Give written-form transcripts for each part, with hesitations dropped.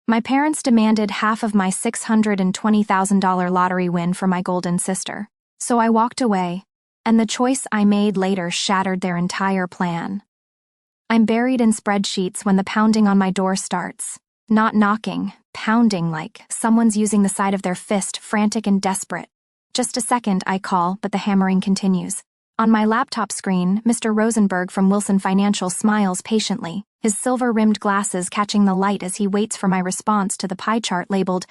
My parents demanded half of my $620,000 lottery win for my golden sister. So I walked away, and the choice I made later shattered their entire plan. I'm buried in spreadsheets when the pounding on my door starts. Not knocking, pounding like someone's using the side of their fist, frantic and desperate. Just a second, I call, but the hammering continues. On my laptop screen, Mr. Rosenberg from Wilson Financial smiles patiently, his silver-rimmed glasses catching the light as he waits for my response to the pie chart labeled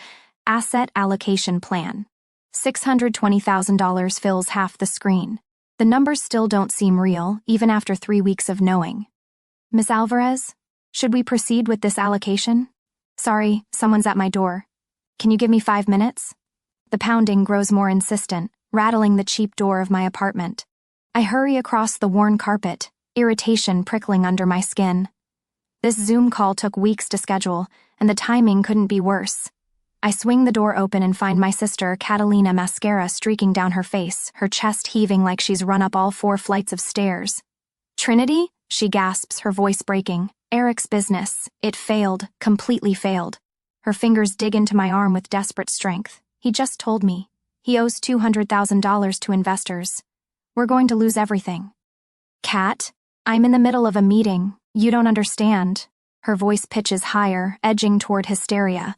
Asset Allocation Plan. $620,000 fills half the screen. The numbers still don't seem real, even after 3 weeks of knowing. Miss Alvarez, should we proceed with this allocation? Sorry, someone's at my door. Can you give me 5 minutes? The pounding grows more insistent, rattling the cheap door of my apartment. I hurry across the worn carpet, irritation prickling under my skin. This Zoom call took weeks to schedule, and the timing couldn't be worse. I swing the door open and find my sister, Catalina, mascara streaking down her face, her chest heaving like she's run up all 4 flights of stairs. Trinity? She gasps, her voice breaking. Eric's business. It failed, completely failed. Her fingers dig into my arm with desperate strength. He just told me. He owes $200,000 to investors. We're going to lose everything. Kat, I'm in the middle of a meeting. You don't understand. Her voice pitches higher, edging toward hysteria.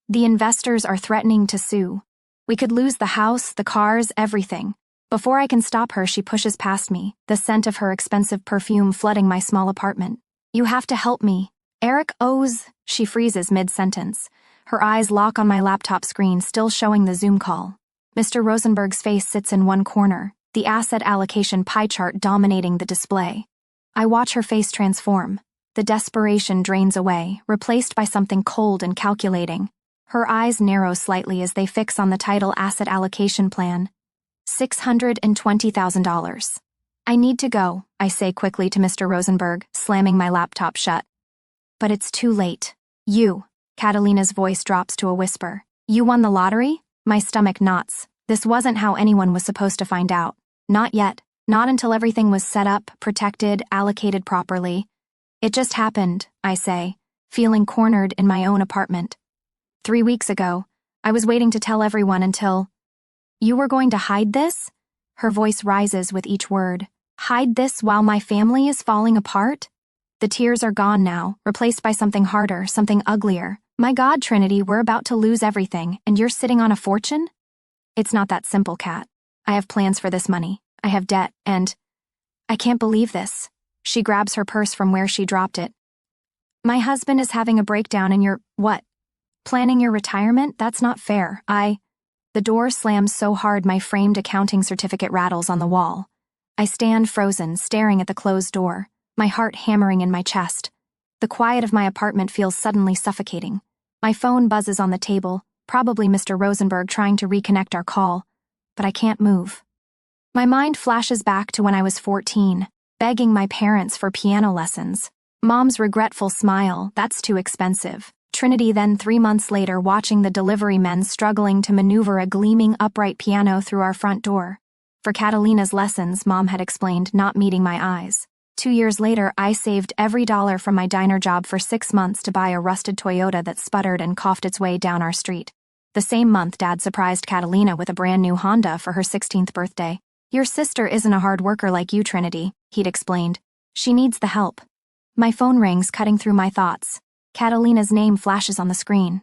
The investors are threatening to sue. We could lose the house, the cars, everything. Before I can stop her, she pushes past me, the scent of her expensive perfume flooding my small apartment. You have to help me. Eric owes... She freezes mid-sentence. Her eyes lock on my laptop screen, still showing the Zoom call. Mr. Rosenberg's face sits in one corner, the asset allocation pie chart dominating the display. I watch her face transform. The desperation drains away, replaced by something cold and calculating. Her eyes narrow slightly as they fix on the title Asset Allocation Plan. $620,000. I need to go, I say quickly to Mr. Rosenberg, slamming my laptop shut. But it's too late. You. Catalina's voice drops to a whisper. You won the lottery? My stomach knots. This wasn't how anyone was supposed to find out. Not yet. Not until everything was set up, protected, allocated properly. It just happened, I say, feeling cornered in my own apartment. 3 weeks ago, I was waiting to tell everyone until... You were going to hide this? Her voice rises with each word. Hide this while my family is falling apart? The tears are gone now, replaced by something harder, something uglier. My God, Trinity, we're about to lose everything, and you're sitting on a fortune? It's not that simple, Kat. I have plans for this money. I have debt, and... I can't believe this. She grabs her purse from where she dropped it. My husband is having a breakdown and you're... What? Planning your retirement? That's not fair. The door slams so hard my framed accounting certificate rattles on the wall. I stand frozen, staring at the closed door, my heart hammering in my chest. The quiet of my apartment feels suddenly suffocating. My phone buzzes on the table, probably Mr. Rosenberg trying to reconnect our call, but I can't move. My mind flashes back to when I was 14, begging my parents for piano lessons. Mom's regretful smile, that's too expensive. Trinity then 3 months later watching the delivery men struggling to maneuver a gleaming upright piano through our front door. For Catalina's lessons, Mom had explained, not meeting my eyes. 2 years later, I saved every dollar from my diner job for 6 months to buy a rusted Toyota that sputtered and coughed its way down our street. The same month, Dad surprised Catalina with a brand new Honda for her 16th birthday. Your sister isn't a hard worker like you, Trinity, he'd explained. She needs the help. My phone rings, cutting through my thoughts. Catalina's name flashes on the screen.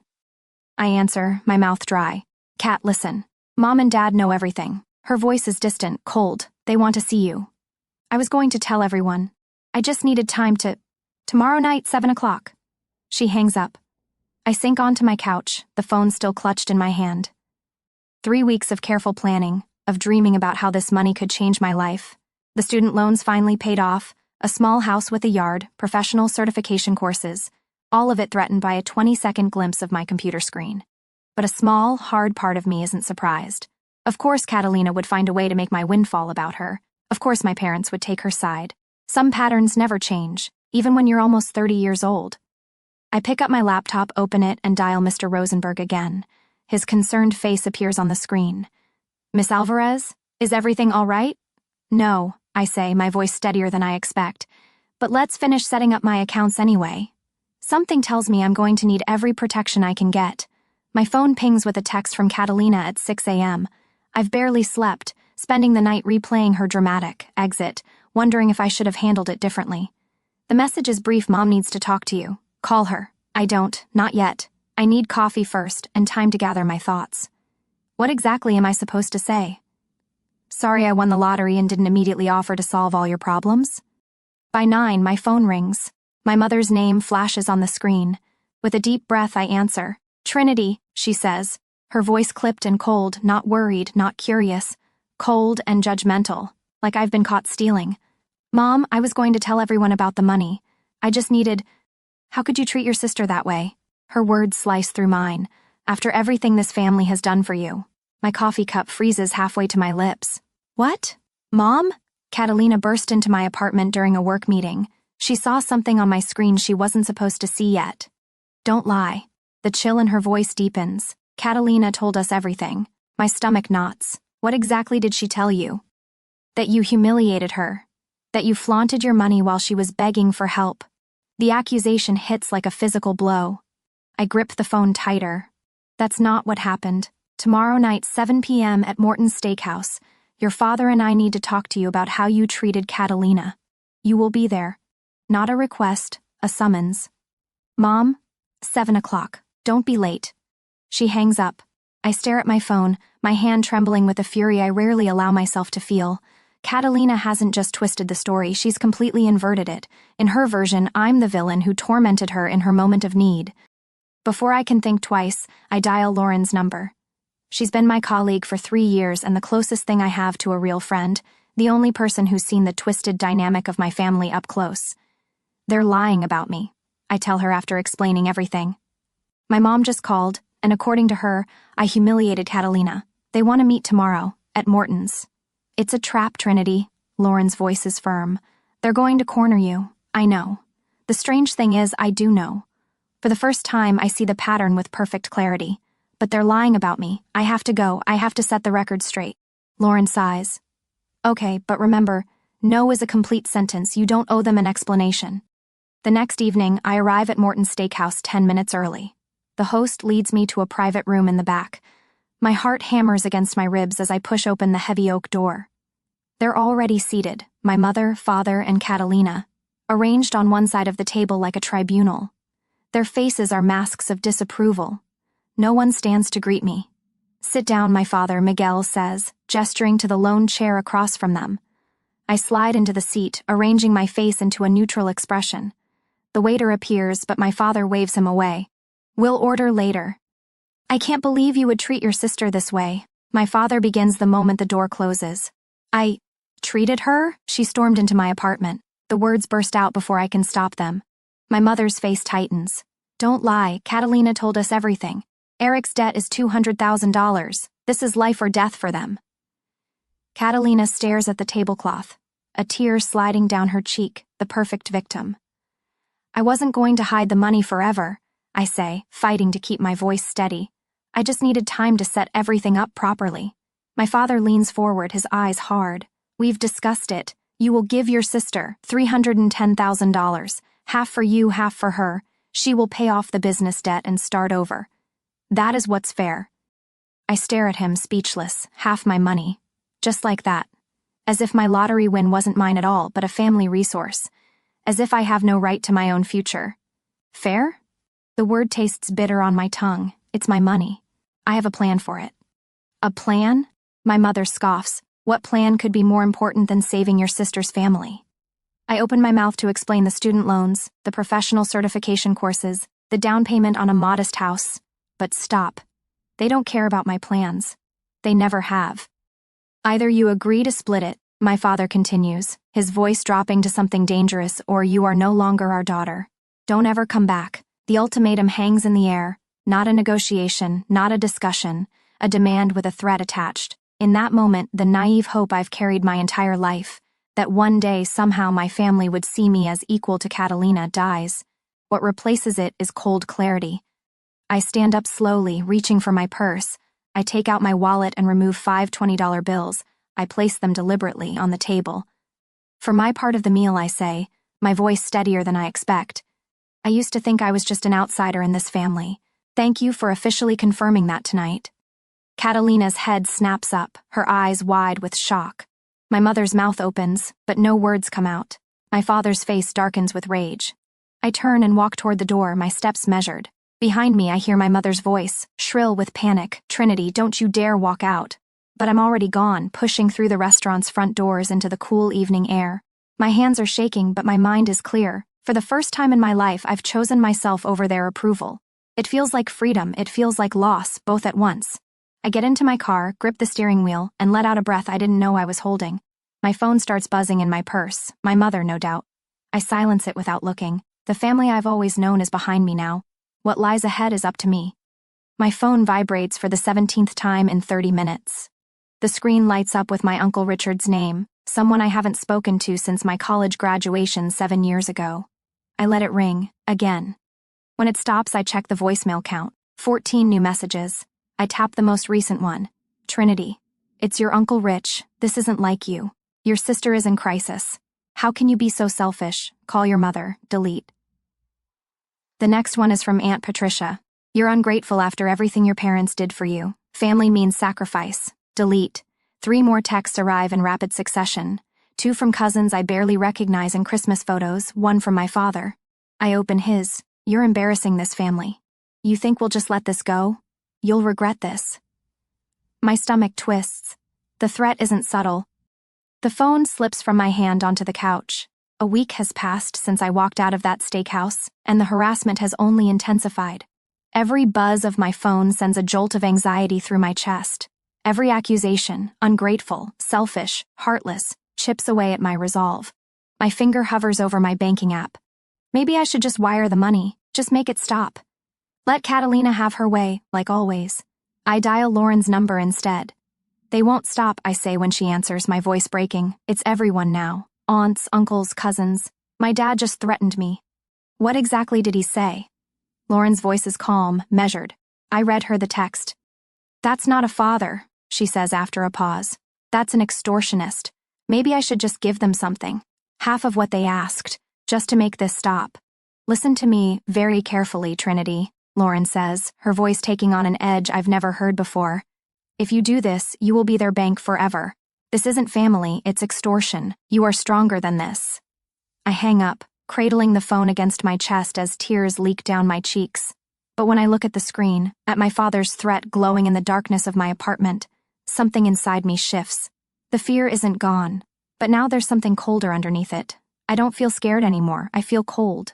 I answer, my mouth dry. Kat, listen. Mom and Dad know everything. Her voice is distant, cold. They want to see you. I was going to tell everyone. I just needed time to... Tomorrow night, 7 o'clock. She hangs up. I sink onto my couch, the phone still clutched in my hand. 3 weeks of careful planning, of dreaming about how this money could change my life. The student loans finally paid off, a small house with a yard, professional certification courses, all of it threatened by a 20-second glimpse of my computer screen. But a small, hard part of me isn't surprised. Of course Catalina would find a way to make my windfall about her. Of course my parents would take her side. Some patterns never change, even when you're almost 30 years old. I pick up my laptop, open it, and dial Mr. Rosenberg again. His concerned face appears on the screen. Miss Alvarez, is everything all right? No, I say, my voice steadier than I expect. But let's finish setting up my accounts anyway. Something tells me I'm going to need every protection I can get. My phone pings with a text from Catalina at 6 a.m. I've barely slept, spending the night replaying her dramatic exit, wondering if I should have handled it differently. The message is brief: Mom needs to talk to you. Call her. I don't, not yet. I need coffee first and time to gather my thoughts. What exactly am I supposed to say? Sorry I won the lottery and didn't immediately offer to solve all your problems. By 9, my phone rings. My mother's name flashes on the screen. With a deep breath, I answer. Trinity, she says, her voice clipped and cold, not worried, not curious, cold and judgmental, like I've been caught stealing. Mom, I was going to tell everyone about the money. I just needed... How could you treat your sister that way? Her words slice through mine. After everything this family has done for you. My coffee cup freezes halfway to my lips. What? Mom? Catalina burst into my apartment during a work meeting. She saw something on my screen she wasn't supposed to see yet. Don't lie. The chill in her voice deepens. Catalina told us everything. My stomach knots. What exactly did she tell you? That you humiliated her. That you flaunted your money while she was begging for help. The accusation hits like a physical blow. I grip the phone tighter. That's not what happened. Tomorrow night, 7 p.m. at Morton's Steakhouse. Your father and I need to talk to you about how you treated Catalina. You will be there. Not a request, a summons. Mom, 7 o'clock. Don't be late. She hangs up. I stare at my phone, my hand trembling with a fury I rarely allow myself to feel. Catalina hasn't just twisted the story, she's completely inverted it. In her version, I'm the villain who tormented her in her moment of need. Before I can think twice, I dial Lauren's number. She's been my colleague for 3 years and the closest thing I have to a real friend, the only person who's seen the twisted dynamic of my family up close. They're lying about me, I tell her after explaining everything. My mom just called, and according to her, I humiliated Catalina. They want to meet tomorrow, at Morton's. It's a trap, Trinity. Lauren's voice is firm. They're going to corner you. I know. The strange thing is, I do know. For the first time, I see the pattern with perfect clarity. But they're lying about me. I have to go. I have to set the record straight. Lauren sighs. Okay, but remember, no is a complete sentence. You don't owe them an explanation. The next evening, I arrive at Morton's Steakhouse 10 minutes early. The host leads me to a private room in the back. My heart hammers against my ribs as I push open the heavy oak door. They're already seated, my mother, father, and Catalina, arranged on one side of the table like a tribunal. Their faces are masks of disapproval. No one stands to greet me. Sit down, my father, Miguel says, gesturing to the lone chair across from them. I slide into the seat, arranging my face into a neutral expression. The waiter appears, but my father waves him away. We'll order later. I can't believe you would treat your sister this way. My father begins the moment the door closes. I treated her? She stormed into my apartment. The words burst out before I can stop them. My mother's face tightens. Don't lie, Catalina told us everything. Eric's debt is $200,000. This is life or death for them. Catalina stares at the tablecloth, a tear sliding down her cheek, the perfect victim. I wasn't going to hide the money forever, I say, fighting to keep my voice steady. I just needed time to set everything up properly. My father leans forward, his eyes hard. We've discussed it. You will give your sister $310,000, half for you, half for her. She will pay off the business debt and start over. That is what's fair. I stare at him, speechless, half my money. Just like that. As if my lottery win wasn't mine at all, but a family resource. As if I have no right to my own future. Fair? The word tastes bitter on my tongue. It's my money. I have a plan for it. A plan? My mother scoffs. What plan could be more important than saving your sister's family? I open my mouth to explain the student loans, the professional certification courses, the down payment on a modest house. But stop. They don't care about my plans. They never have. Either you agree to split it, my father continues, his voice dropping to something dangerous, or you are no longer our daughter. Don't ever come back. The ultimatum hangs in the air, not a negotiation, not a discussion, a demand with a threat attached. In that moment, the naive hope I've carried my entire life, that one day somehow my family would see me as equal to Catalina, dies. What replaces it is cold clarity. I stand up slowly, reaching for my purse. I take out my wallet and remove 5 $20 bills. I place them deliberately on the table. For my part of the meal, I say, my voice steadier than I expect. I used to think I was just an outsider in this family. Thank you for officially confirming that tonight. Catalina's head snaps up, her eyes wide with shock. My mother's mouth opens, but no words come out. My father's face darkens with rage. I turn and walk toward the door, my steps measured. Behind me, I hear my mother's voice, shrill with panic. Trinity, don't you dare walk out. But I'm already gone, pushing through the restaurant's front doors into the cool evening air. My hands are shaking, but my mind is clear. For the first time in my life, I've chosen myself over their approval. It feels like freedom, it feels like loss, both at once. I get into my car, grip the steering wheel, and let out a breath I didn't know I was holding. My phone starts buzzing in my purse, my mother, no doubt. I silence it without looking. The family I've always known is behind me now. What lies ahead is up to me. My phone vibrates for the 17th time in 30 minutes. The screen lights up with my Uncle Richard's name, someone I haven't spoken to since my college graduation 7 years ago. I let it ring, again. When it stops, I check the voicemail count. 14 new messages. I tap the most recent one. Trinity, it's your Uncle Rich. This isn't like you. Your sister is in crisis. How can you be so selfish? Call your mother. Delete. The next one is from Aunt Patricia. You're ungrateful after everything your parents did for you. Family means sacrifice. Delete. 3 more texts arrive in rapid succession. 2 from cousins I barely recognize in Christmas photos, 1 from my father. I open his. You're embarrassing this family. You think we'll just let this go? You'll regret this. My stomach twists. The threat isn't subtle. The phone slips from my hand onto the couch. A week has passed since I walked out of that steakhouse, and the harassment has only intensified. Every buzz of my phone sends a jolt of anxiety through my chest. Every accusation, ungrateful, selfish, heartless, chips away at my resolve. My finger hovers over my banking app. Maybe I should just wire the money, just make it stop. Let Catalina have her way, like always. I dial Lauren's number instead. They won't stop, I say when she answers, my voice breaking. It's everyone now. Aunts, uncles, cousins. My dad just threatened me. What exactly did he say? Lauren's voice is calm, measured. I read her the text. That's not a father, she says after a pause. That's an extortionist. Maybe I should just give them something. Half of what they asked, just to make this stop. Listen to me very carefully, Trinity, Lauren says, her voice taking on an edge I've never heard before. If you do this, you will be their bank forever. This isn't family, it's extortion. You are stronger than this. I hang up, cradling the phone against my chest as tears leak down my cheeks. But when I look at the screen, at my father's threat glowing in the darkness of my apartment, something inside me shifts. The fear isn't gone, but now there's something colder underneath it. I don't feel scared anymore, I feel cold.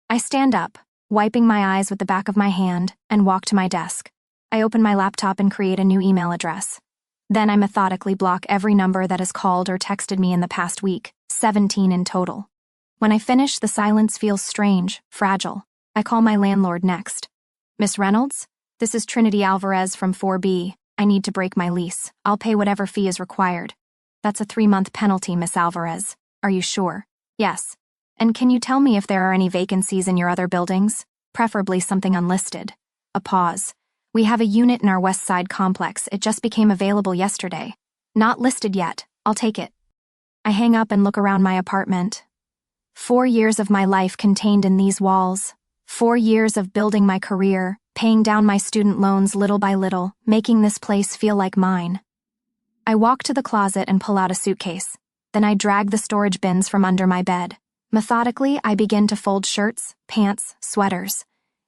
I stand up, wiping my eyes with the back of my hand, and walk to my desk. I open my laptop and create a new email address. Then I methodically block every number that has called or texted me in the past week, 17 in total. When I finish, the silence feels strange, fragile. I call my landlord next. Miss Reynolds? This is Trinity Alvarez from 4B. I need to break my lease. I'll pay whatever fee is required. That's a 3-month penalty, Miss Alvarez. Are you sure? Yes. And can you tell me if there are any vacancies in your other buildings? Preferably something unlisted. A pause. We have a unit in our West Side complex. It just became available yesterday. Not listed yet. I'll take it. I hang up and look around my apartment. 4 years of my life contained in these walls. 4 years of building my career, paying down my student loans little by little, making this place feel like mine. I walk to the closet and pull out a suitcase. Then I drag the storage bins from under my bed. Methodically, I begin to fold shirts, pants, sweaters.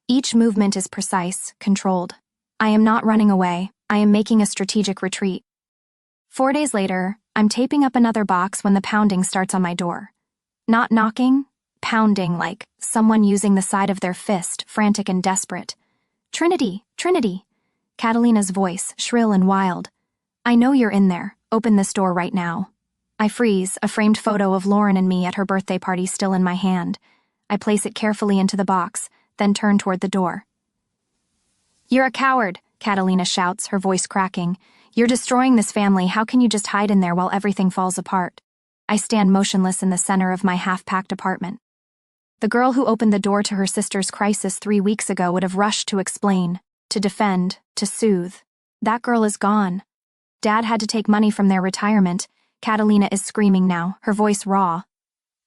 Each movement is precise, controlled. I am not running away. I am making a strategic retreat. 4 days later, I'm taping up another box when the pounding starts on my door. Not knocking, pounding like someone using the side of their fist, frantic and desperate. Trinity, Trinity. Catalina's voice, shrill and wild. I know you're in there. Open this door right now. I freeze, a framed photo of Lauren and me at her birthday party still in my hand. I place it carefully into the box, then turn toward the door. You're a coward, Catalina shouts, her voice cracking. You're destroying this family. How can you just hide in there while everything falls apart? I stand motionless in the center of my half-packed apartment. The girl who opened the door to her sister's crisis 3 weeks ago would have rushed to explain, to defend, to soothe. That girl is gone. Dad had to take money from their retirement. Catalina is screaming now, her voice raw.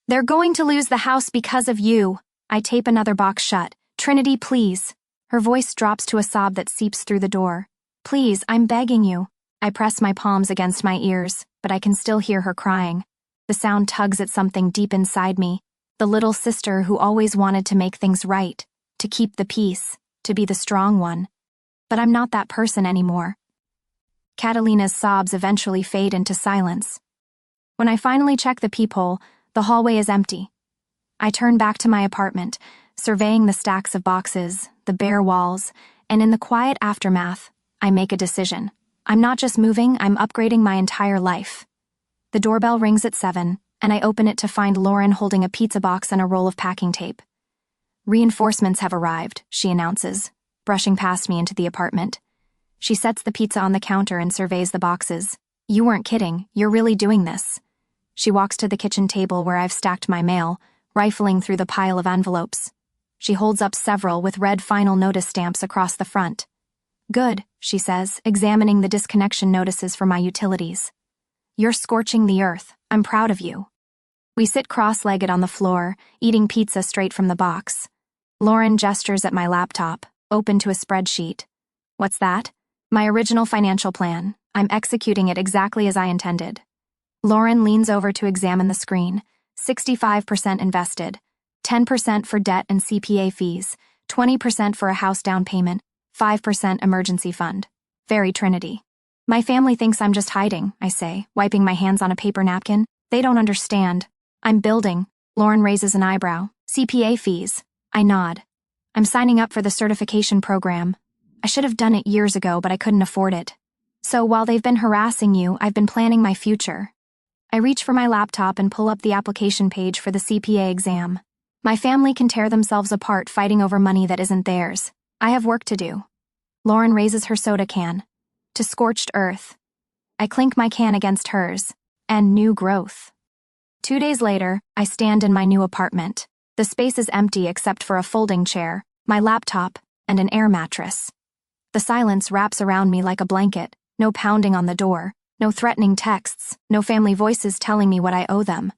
They're going to lose the house because of you. I tape another box shut. Trinity, please. Her voice drops to a sob that seeps through the door. Please, I'm begging you. I press my palms against my ears, but I can still hear her crying. The sound tugs at something deep inside me, the little sister who always wanted to make things right, to keep the peace, to be the strong one. But I'm not that person anymore. Catalina's sobs eventually fade into silence. When I finally check the peephole, the hallway is empty. I turn back to my apartment, surveying the stacks of boxes, the bare walls, and in the quiet aftermath, I make a decision. I'm not just moving, I'm upgrading my entire life. The doorbell rings at 7, and I open it to find Lauren holding a pizza box and a roll of packing tape. Reinforcements have arrived, she announces, brushing past me into the apartment. She sets the pizza on the counter and surveys the boxes. You weren't kidding, you're really doing this. She walks to the kitchen table where I've stacked my mail, rifling through the pile of envelopes. She holds up several with red final notice stamps across the front. Good, she says, examining the disconnection notices for my utilities. You're scorching the earth. I'm proud of you. We sit cross-legged on the floor, eating pizza straight from the box. Lauren gestures at my laptop, open to a spreadsheet. What's that? My original financial plan. I'm executing it exactly as I intended. Lauren leans over to examine the screen. 65% invested. 10% for debt and CPA fees. 20% for a house down payment. 5% emergency fund. Very Trinity. My family thinks I'm just hiding, I say, wiping my hands on a paper napkin. They don't understand. I'm building. Lauren raises an eyebrow. CPA fees. I nod. I'm signing up for the certification program. I should have done it years ago, but I couldn't afford it. So while they've been harassing you, I've been planning my future. I reach for my laptop and pull up the application page for the CPA exam. My family can tear themselves apart fighting over money that isn't theirs. I have work to do. Lauren raises her soda can. To scorched earth. I clink my can against hers. And new growth. 2 days later, I stand in my new apartment. The space is empty except for a folding chair, my laptop, and an air mattress. The silence wraps around me like a blanket, no pounding on the door, no threatening texts, no family voices telling me what I owe them.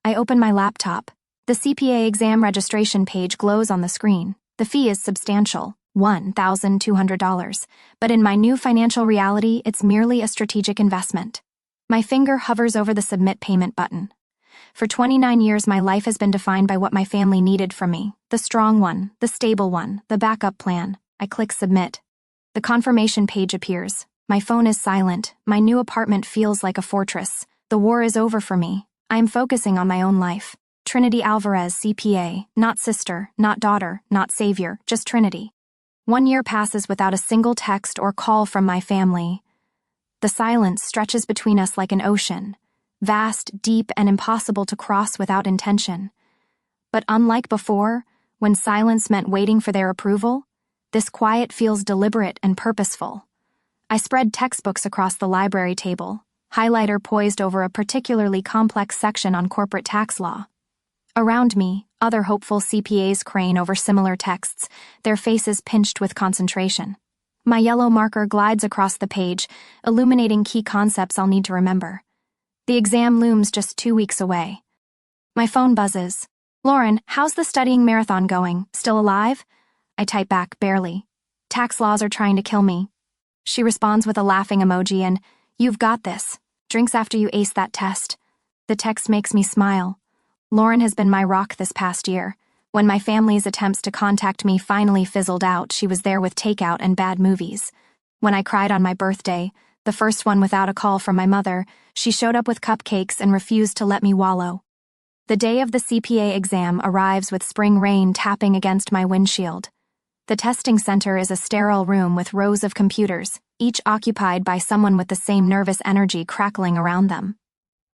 I open my laptop. The CPA exam registration page glows on the screen. The fee is substantial, $1,200, but in my new financial reality, it's merely a strategic investment. My finger hovers over the submit payment button. For 29 years, my life has been defined by what my family needed from me. The strong one, the stable one, the backup plan. I click submit. The confirmation page appears. My phone is silent. My new apartment feels like a fortress. The war is over for me. I am focusing on my own life. Trinity Alvarez, CPA, not sister, not daughter, not savior, just Trinity. 1 year passes without a single text or call from my family. The silence stretches between us like an ocean, vast, deep, and impossible to cross without intention. But unlike before, when silence meant waiting for their approval, this quiet feels deliberate and purposeful. I spread textbooks across the library table, highlighter poised over a particularly complex section on corporate tax law. Around me, other hopeful CPAs crane over similar texts, their faces pinched with concentration. My yellow marker glides across the page, illuminating key concepts I'll need to remember. The exam looms just 2 weeks away. My phone buzzes. Lauren, how's the studying marathon going? Still alive? I type back, barely. Tax laws are trying to kill me. She responds with a laughing emoji and, you've got this. Drinks after you ace that test. The text makes me smile. Lauren has been my rock this past year. When my family's attempts to contact me finally fizzled out, she was there with takeout and bad movies. When I cried on my birthday, the first one without a call from my mother, she showed up with cupcakes and refused to let me wallow. The day of the CPA exam arrives with spring rain tapping against my windshield. The testing center is a sterile room with rows of computers, each occupied by someone with the same nervous energy crackling around them.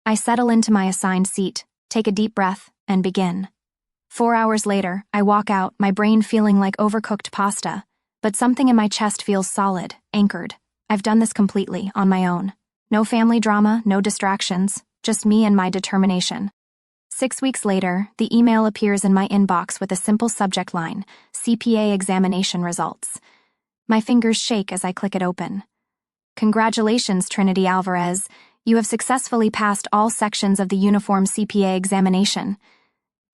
I settle into my assigned seat, take a deep breath, and begin. 4 hours later, I walk out, my brain feeling like overcooked pasta, but something in my chest feels solid, anchored. I've done this completely, on my own. No family drama, no distractions, just me and my determination. 6 weeks later, the email appears in my inbox with a simple subject line, CPA examination results. My fingers shake as I click it open. Congratulations, Trinity Alvarez. You have successfully passed all sections of the uniform CPA examination.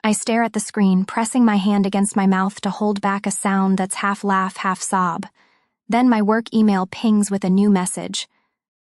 I stare at the screen, pressing my hand against my mouth to hold back a sound that's half laugh, half sob. Then my work email pings with a new message.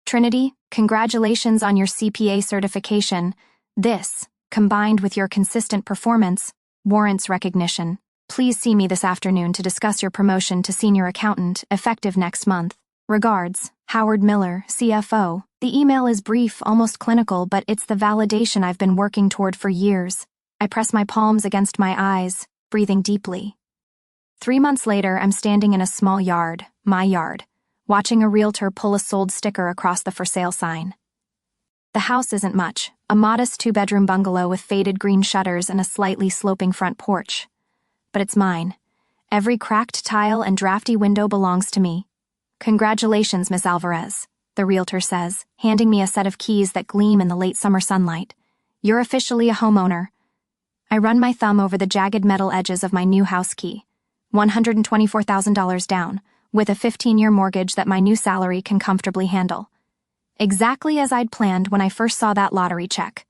Trinity, congratulations on your CPA certification. This, combined with your consistent performance, warrants recognition. Please see me this afternoon to discuss your promotion to senior accountant, effective next month. Regards, Howard Miller, CFO. The email is brief, almost clinical, but it's the validation I've been working toward for years. I press my palms against my eyes, breathing deeply. 3 months later, I'm standing in a small yard, my yard, watching a realtor pull a sold sticker across the for sale sign. The house isn't much, a modest 2-bedroom bungalow with faded green shutters and a slightly sloping front porch. But it's mine. Every cracked tile and drafty window belongs to me. Congratulations, Miss Alvarez, the realtor says, handing me a set of keys that gleam in the late summer sunlight. You're officially a homeowner. I run my thumb over the jagged metal edges of my new house key. $124,000 down, with a 15-year mortgage that my new salary can comfortably handle. Exactly as I'd planned when I first saw that lottery check.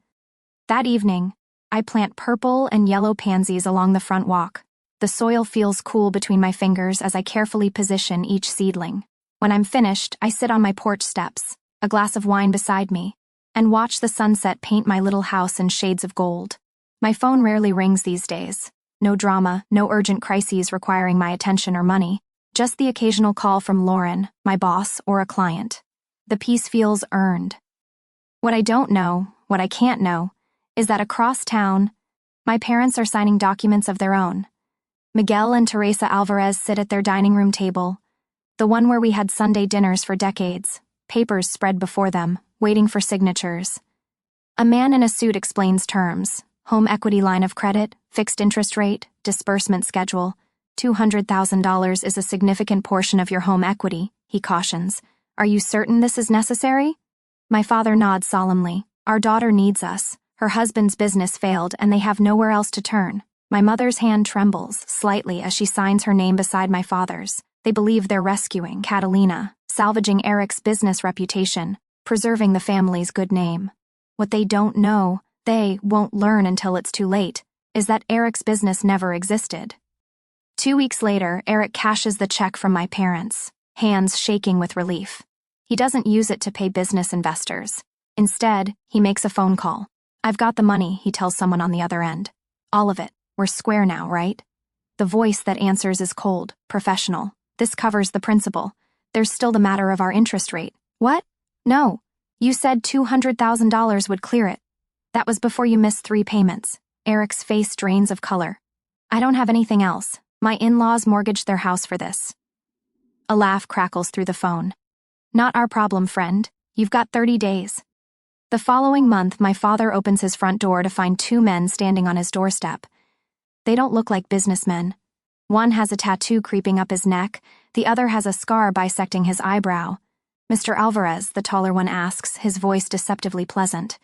That evening, I plant purple and yellow pansies along the front walk. The soil feels cool between my fingers as I carefully position each seedling. When I'm finished, I sit on my porch steps, a glass of wine beside me, and watch the sunset paint my little house in shades of gold. My phone rarely rings these days. No drama, no urgent crises requiring my attention or money, just the occasional call from Lauren, my boss, or a client. The peace feels earned. What I don't know, what I can't know, is that across town, my parents are signing documents of their own. Miguel and Teresa Alvarez sit at their dining room table, the one where we had Sunday dinners for decades, papers spread before them, waiting for signatures. A man in a suit explains terms: home equity line of credit, fixed interest rate, disbursement schedule. $200,000 is a significant portion of your home equity, he cautions. Are you certain this is necessary? My father nods solemnly. Our daughter needs us. Her husband's business failed and they have nowhere else to turn. My mother's hand trembles slightly as she signs her name beside my father's. They believe they're rescuing Catalina, salvaging Eric's business reputation, preserving the family's good name. What they don't know, they won't learn until it's too late, is that Eric's business never existed. 2 weeks later, Eric cashes the check from my parents, hands shaking with relief. He doesn't use it to pay business investors. Instead, he makes a phone call. I've got the money, he tells someone on the other end. All of it. We're square now, right? The voice that answers is cold, professional. This covers the principal. There's still the matter of our interest rate. What? No. You said $200,000 would clear it. That was before you missed 3 payments. Eric's face drains of color. I don't have anything else. My in-laws mortgaged their house for this. A laugh crackles through the phone. Not our problem, friend. You've got 30 days. The following month, my father opens his front door to find 2 men standing on his doorstep. They don't look like businessmen. One has a tattoo creeping up his neck, the other has a scar bisecting his eyebrow. Mr. Alvarez, the taller one asks, his voice deceptively pleasant.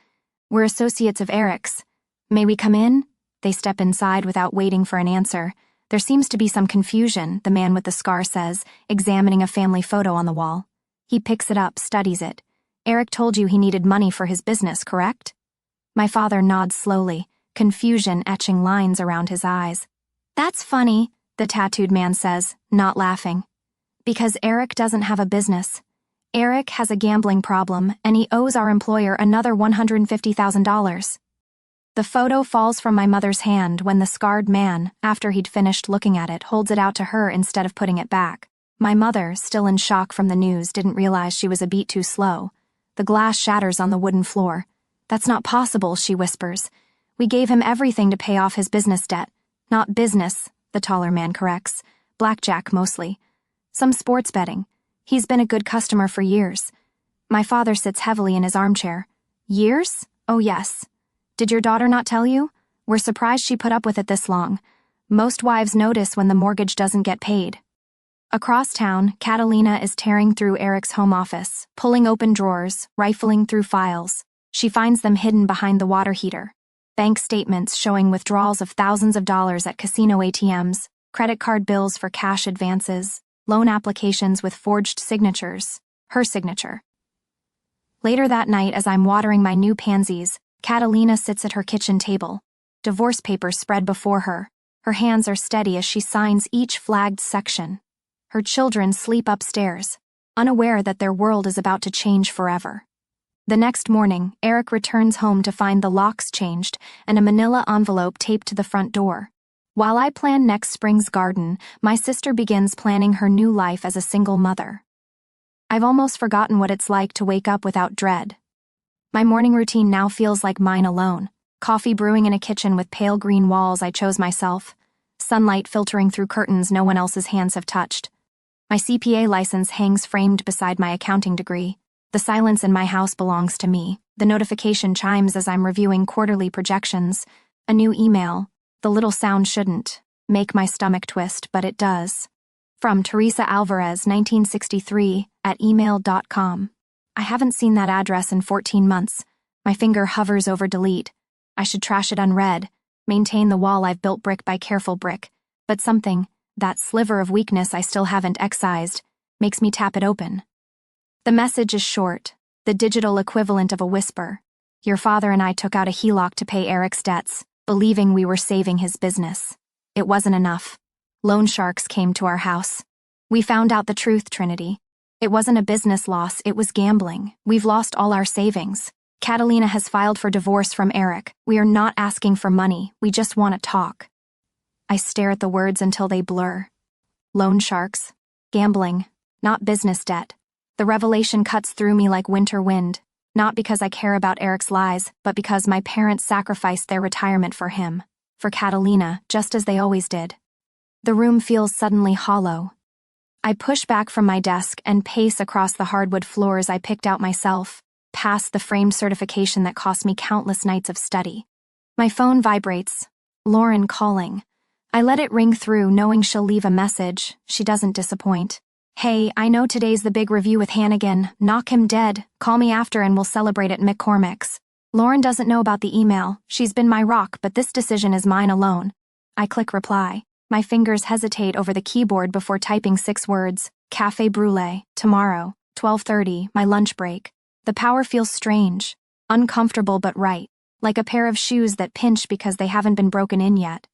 We're associates of Eric's. May we come in? They step inside without waiting for an answer. There seems to be some confusion, the man with the scar says, examining a family photo on the wall. He picks it up, studies it. Eric told you he needed money for his business, correct? My father nods slowly, confusion etching lines around his eyes. That's funny, the tattooed man says, not laughing. Because Eric doesn't have a business. Eric has a gambling problem, and he owes our employer another $150,000. The photo falls from my mother's hand when the scarred man, after he'd finished looking at it, holds it out to her instead of putting it back. My mother, still in shock from the news, didn't realize she was a beat too slow. The glass shatters on the wooden floor. That's not possible, she whispers. We gave him everything to pay off his business debt. Not business, the taller man corrects. Blackjack, mostly. Some sports betting. He's been a good customer for years. My father sits heavily in his armchair. Years? Oh, yes. Did your daughter not tell you? We're surprised she put up with it this long. Most wives notice when the mortgage doesn't get paid. Across town, Catalina is tearing through Eric's home office, pulling open drawers, rifling through files. She finds them hidden behind the water heater. Bank statements showing withdrawals of thousands of dollars at casino ATMs, credit card bills for cash advances, loan applications with forged signatures, her signature. Later that night, as I'm watering my new pansies, Catalina sits at her kitchen table. divorce papers spread before her. Her hands are steady as she signs each flagged section. Her children sleep upstairs, unaware that their world is about to change forever. The next morning, Eric returns home to find the locks changed and a manila envelope taped to the front door. While I plan next spring's garden, my sister begins planning her new life as a single mother. I've almost forgotten what it's like to wake up without dread. My morning routine now feels like mine alone. Coffee brewing in a kitchen with pale green walls I chose myself. Sunlight filtering through curtains no one else's hands have touched. My CPA license hangs framed beside my accounting degree. The silence in my house belongs to me. The notification chimes as I'm reviewing quarterly projections. A new email. The little sound shouldn't make my stomach twist, but it does. From Teresa Alvarez, 1963, @email.com. I haven't seen that address in 14 months. My finger hovers over delete. I should trash it unread, maintain the wall I've built brick by careful brick. But something, that sliver of weakness I still haven't excised, makes me tap it open. The message is short, the digital equivalent of a whisper. Your father and I took out a HELOC to pay Eric's debts, believing we were saving his business. It wasn't enough. Loan sharks came to our house. We found out the truth, Trinity. It wasn't a business loss, it was gambling. We've lost all our savings. Catalina has filed for divorce from Eric. We are not asking for money, we just want to talk. I stare at the words until they blur. Loan sharks. Gambling. Not business debt. The revelation cuts through me like winter wind. Not because I care about Eric's lies, but because my parents sacrificed their retirement for him. For Catalina, just as they always did. The room feels suddenly hollow. I push back from my desk and pace across the hardwood floors I picked out myself, past the framed certification that cost me countless nights of study. My phone vibrates. Lauren calling. I let it ring through, knowing she'll leave a message. She doesn't disappoint. Hey, I know today's the big review with Hannigan. Knock him dead. Call me after and we'll celebrate at McCormick's. Lauren doesn't know about the email. She's been my rock, but this decision is mine alone. I click reply. My fingers hesitate over the keyboard before typing 6 words. Café Brûlée, tomorrow, 12:30, my lunch break. The power feels strange, uncomfortable but right, like a pair of shoes that pinch because they haven't been broken in yet.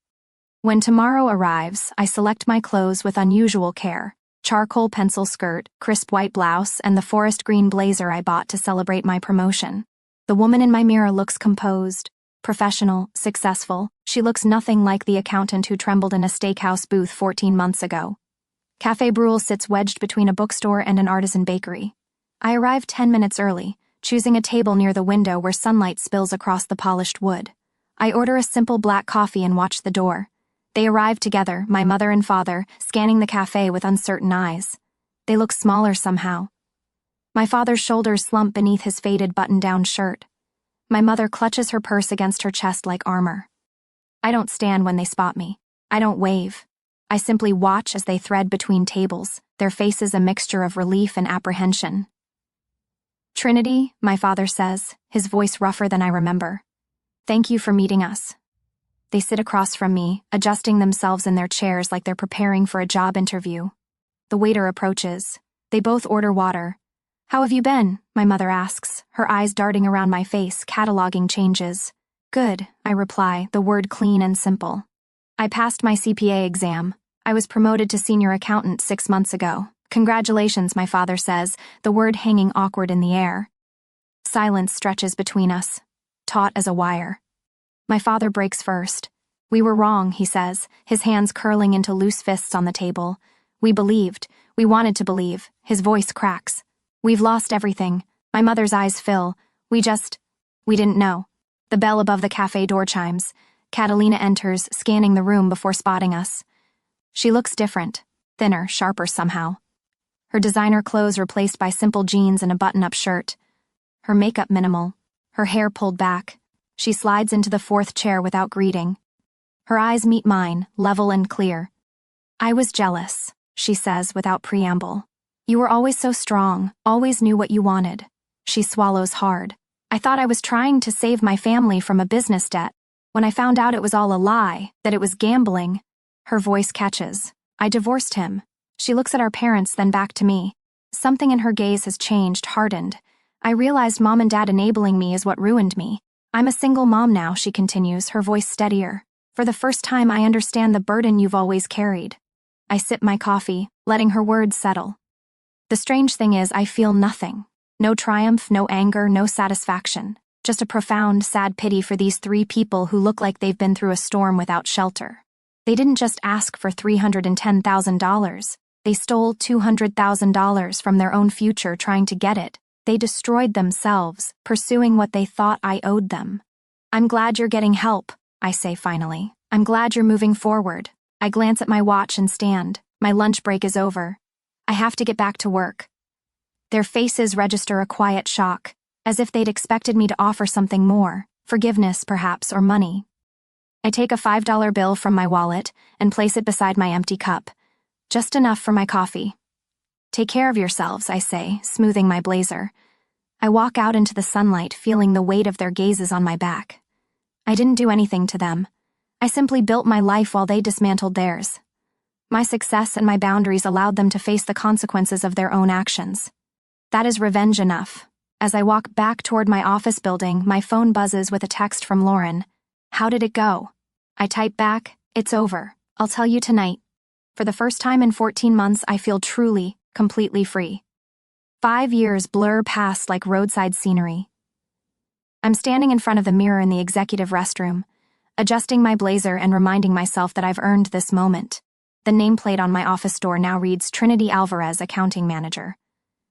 When tomorrow arrives, I select my clothes with unusual care. Charcoal pencil skirt, crisp white blouse, and the forest green blazer I bought to celebrate my promotion. The woman in my mirror looks composed, professional, successful. She looks nothing like the accountant who trembled in a steakhouse booth 14 months ago. Café Brûlée sits wedged between a bookstore and an artisan bakery. I arrive 10 minutes early, choosing a table near the window where sunlight spills across the polished wood. I order a simple black coffee and watch the door. They arrive together, my mother and father, scanning the cafe with uncertain eyes. They look smaller somehow. My father's shoulders slump beneath his faded button-down shirt. My mother clutches her purse against her chest like armor. I don't stand when they spot me. I don't wave. I simply watch as they thread between tables, their faces a mixture of relief and apprehension. Trinity, my father says, his voice rougher than I remember. Thank you for meeting us. They sit across from me, adjusting themselves in their chairs like they're preparing for a job interview. The waiter approaches. They both order water. How have you been? My mother asks, her eyes darting around my face, cataloging changes. Good, I reply, the word clean and simple. I passed my CPA exam. I was promoted to senior accountant 6 months ago. Congratulations, my father says, the word hanging awkward in the air. Silence stretches between us, taut as a wire. My father breaks first. We were wrong, he says, his hands curling into loose fists on the table. We believed. We wanted to believe. His voice cracks. We've lost everything. My mother's eyes fill. We didn't know. The bell above the cafe door chimes. Catalina enters, scanning the room before spotting us. She looks different, thinner, sharper somehow. Her designer clothes replaced by simple jeans and a button-up shirt. Her makeup minimal, her hair pulled back. She slides into the 4th chair without greeting. Her eyes meet mine, level and clear. I was jealous, she says without preamble. You were always so strong, always knew what you wanted. She swallows hard. I thought I was trying to save my family from a business debt. When I found out it was all a lie, that it was gambling. Her voice catches. I divorced him. She looks at our parents, then back to me. Something in her gaze has changed, hardened. I realized Mom and Dad enabling me is what ruined me. I'm a single mom now, she continues, her voice steadier. For the first time, I understand the burden you've always carried. I sip my coffee, letting her words settle. The strange thing is, I feel nothing. No triumph, no anger, no satisfaction. Just a profound, sad pity for these three people who look like they've been through a storm without shelter. They didn't just ask for $310,000. They stole $200,000 from their own future trying to get it. They destroyed themselves, pursuing what they thought I owed them. I'm glad you're getting help, I say finally. I'm glad you're moving forward. I glance at my watch and stand. My lunch break is over. I have to get back to work. Their faces register a quiet shock, as if they'd expected me to offer something more, forgiveness perhaps, or money. I take a $5 bill from my wallet and place it beside my empty cup. Just enough for my coffee. Take care of yourselves, I say, smoothing my blazer. I walk out into the sunlight, feeling the weight of their gazes on my back. I didn't do anything to them. I simply built my life while they dismantled theirs. My success and my boundaries allowed them to face the consequences of their own actions. That is revenge enough. As I walk back toward my office building, my phone buzzes with a text from Lauren. How did it go? I type back, it's over. I'll tell you tonight. For the first time in 14 months, I feel truly, completely free. 5 years blur past like roadside scenery. I'm standing in front of the mirror in the executive restroom, adjusting my blazer and reminding myself that I've earned this moment. The nameplate on my office door now reads Trinity Alvarez, Accounting Manager.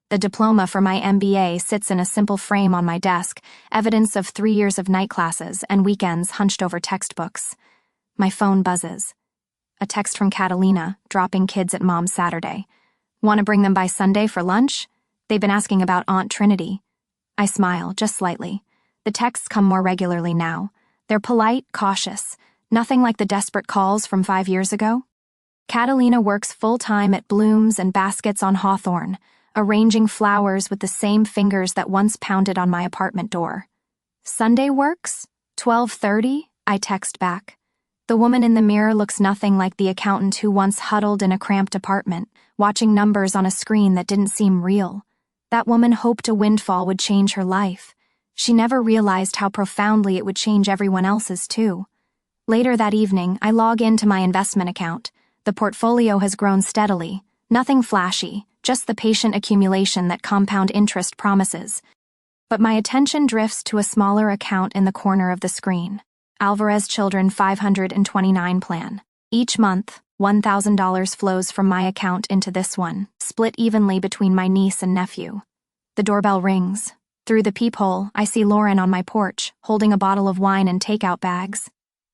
The diploma for my MBA sits in a simple frame on my desk, evidence of 3 years of night classes and weekends hunched over textbooks. My phone buzzes. A text from Catalina, dropping kids at Mom's Saturday. Want to bring them by Sunday for lunch? They've been asking about Aunt Trinity. I smile, just slightly. The texts come more regularly now. They're polite, cautious, nothing like the desperate calls from 5 years ago. Catalina works full-time at Blooms and Baskets on Hawthorne, arranging flowers with the same fingers that once pounded on my apartment door. Sunday works? 12:30? I text back. The woman in the mirror looks nothing like the accountant who once huddled in a cramped apartment, watching numbers on a screen that didn't seem real. That woman hoped a windfall would change her life. She never realized how profoundly it would change everyone else's too. Later that evening, I log into my investment account. The portfolio has grown steadily. Nothing flashy, just the patient accumulation that compound interest promises. But my attention drifts to a smaller account in the corner of the screen. Alvarez Children 529 plan. Each month, $1,000 flows from my account into this one, split evenly between my niece and nephew. The doorbell rings. Through the peephole, I see Lauren on my porch, holding a bottle of wine and takeout bags.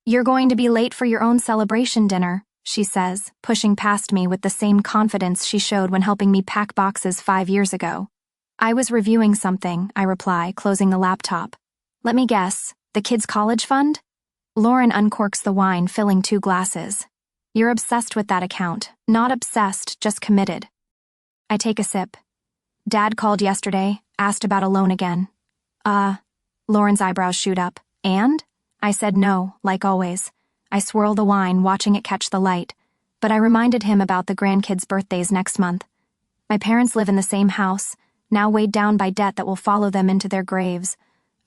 You're going to be late for your own celebration dinner, she says, pushing past me with the same confidence she showed when helping me pack boxes 5 years ago. I was reviewing something, I reply, closing the laptop. Let me guess, the kids' college fund? Lauren uncorks the wine, filling 2 glasses. You're obsessed with that account. Not obsessed, just committed. I take a sip. Dad called yesterday, asked about a loan again. Lauren's eyebrows shoot up. And? I said no, like always. I swirl the wine, watching it catch the light. But I reminded him about the grandkids' birthdays next month. My parents live in the same house, now weighed down by debt that will follow them into their graves.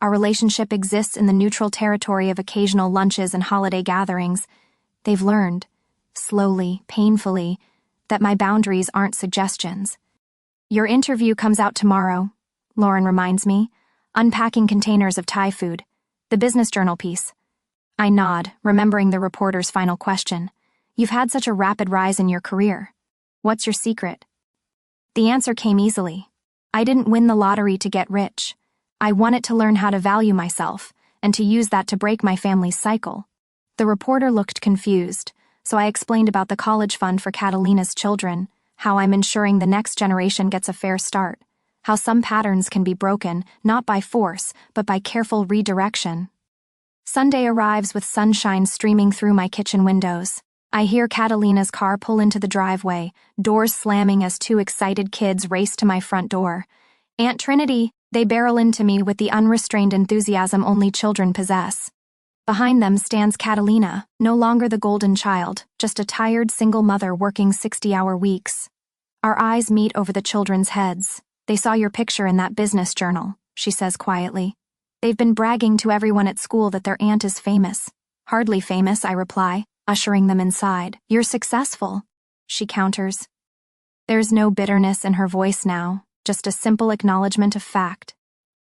Our relationship exists in the neutral territory of occasional lunches and holiday gatherings. They've learned, slowly, painfully, that my boundaries aren't suggestions. Your interview comes out tomorrow, Lauren reminds me, unpacking containers of Thai food, the business journal piece. I nod, remembering the reporter's final question. You've had such a rapid rise in your career. What's your secret? The answer came easily. I didn't win the lottery to get rich. I wanted to learn how to value myself, and to use that to break my family's cycle. The reporter looked confused, so I explained about the college fund for Catalina's children, how I'm ensuring the next generation gets a fair start, how some patterns can be broken, not by force, but by careful redirection. Sunday arrives with sunshine streaming through my kitchen windows. I hear Catalina's car pull into the driveway, doors slamming as 2 excited kids race to my front door. Aunt Trinity, they barrel into me with the unrestrained enthusiasm only children possess. Behind them stands Catalina, no longer the golden child, just a tired single mother working 60-hour weeks. Our eyes meet over the children's heads. They saw your picture in that business journal, she says quietly. They've been bragging to everyone at school that their aunt is famous. Hardly famous, I reply, ushering them inside. You're successful, she counters. There's no bitterness in her voice now, just a simple acknowledgement of fact.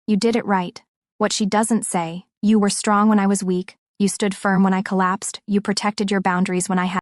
You did it right. What she doesn't say, you were strong when I was weak, you stood firm when I collapsed, you protected your boundaries when I had